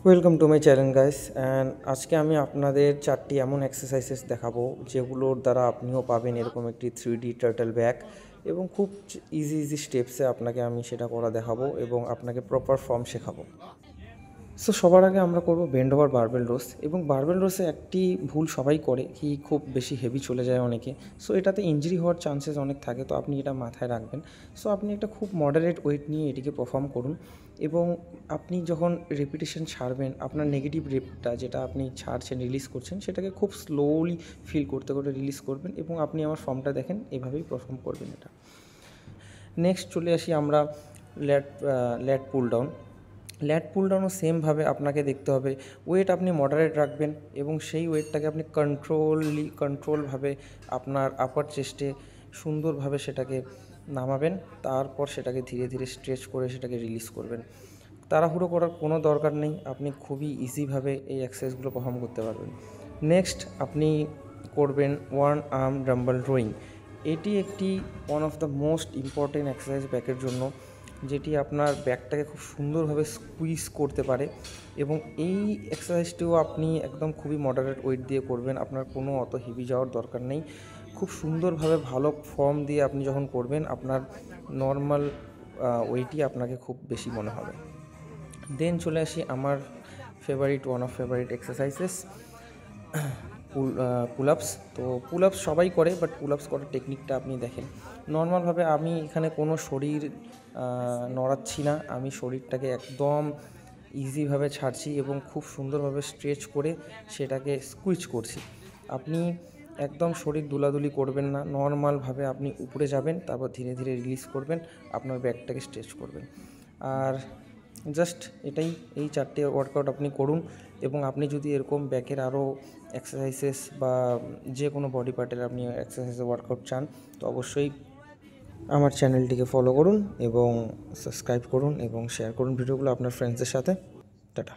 Welcome to my channel guys and আজকে আমি আপনাদের 4টি এমন এক্সারসাইজেস দেখাবো যেগুলোর দ্বারা আপনিও পাবেন এরকম একটি 3D টার্টল ব্যাক এবং খুব ইজি স্টেপসে আপনাকে আমি সেটা করা দেখাবো এবং আপনাকে প্রপার ফর্ম শেখাবো। সো সবার আগে আমরা করব বেন্ড ওভার বারবেল রোস এবং বারবেল রোসে একটি ভুল সবাই করে কি খুব বেশি হেভি চলে যায় অনেকে। সো এটাতে ইনজুরি হওয়ার চান্সেস অনেক থাকে, তো আপনি এটা মাথায় রাখবেন। সো আপনি একটা খুব মডারেট ওয়েট নিয়ে এটিকে পারফর্ম করুন এবং আপনি যখন রেপিটেশন ছাড়বেন আপনার নেগেটিভ রেপটা যেটা আপনি ছাড়ছেন রিলিজ করছেন সেটাকে খুব স্লোলি ফিল করতে করে রিলিজ করবেন এবং আপনি আমার ফর্মটা দেখেন এভাবেই পারফর্ম করবেন এটা। নেক্সট চলে আসি আমরা ল্যাট পুল ডাউন। ল্যাট পুল ডাউনও সেমভাবে আপনাকে দেখতে হবে ওয়েট আপনি মডারেট রাখবেন এবং সেই ওয়েটটাকে আপনি কন্ট্রোলভাবে আপনার আপার চেস্টে সুন্দরভাবে সেটাকে নামাবেন, তারপর সেটাকে ধীরে ধীরে স্ট্রেচ করে সেটাকে রিলিজ করবেন। তাড়াহুড়ো করার কোনো দরকার নেই, আপনি খুবই ইজিভাবে এই এক্সারসাইজগুলো পারফর্ম করতে পারবেন। নেক্সট আপনি করবেন ওয়ান আর্ম ডাম্বেল রোয়িং। এটি একটি one of the most important exercise ব্যাকের জন্য, যেটি আপনার ব্যাকটাকে খুব সুন্দরভাবে স্কুইজ করতে পারে এবং এই এক্সারসাইজটিও আপনি একদম খুবই মডারেট ওয়েট দিয়ে করবেন, আপনার কোনো অত হেভি যাওয়ার দরকার নেই। খুব সুন্দরভাবে ভালো ফর্ম দিয়ে আপনি যখন করবেন আপনার নর্মাল ওয়েটই আপনাকে খুব বেশি মনে হবে। দেন চলে আসি আমার ওয়ান অফ ফেভারিট এক্সারসাইজেস পুল আপস। তো পুল আপস সবাই করে, বাট পুল আপস করার টেকনিকটা আপনি দেখেন। নর্মালভাবে আমি এখানে কোনো শরীর নড়াচ্ছি না, আমি শরীরটাকে একদম ইজিভাবে ছাড়ছি এবং খুব সুন্দরভাবে স্ট্রেচ করে সেটাকে স্কুইচ করছি। আপনি একদম শরীর দুলাদুলি করবেন না, নর্মালভাবে আপনি উপরে যাবেন, তারপর ধীরে ধীরে রিলিজ করবেন, আপনার ব্যাকটাকে স্ট্রেচ করবেন। আর জাস্ট এই 4টে ওয়ার্কআউট আপনি করুন এবং আপনি যদি এরকম ব্যাকের আরও এক্সারসাইজেস বা যে কোনো বডি পার্টের আপনি এক্সারসাইজের ওয়ার্কআউট চান তো অবশ্যই আমার চ্যানেলটিকে ফলো করুন এবং সাবস্ক্রাইব করুন এবং শেয়ার করুন ভিডিওগুলো আপনার ফ্রেন্ডসদের সাথে। টাটা।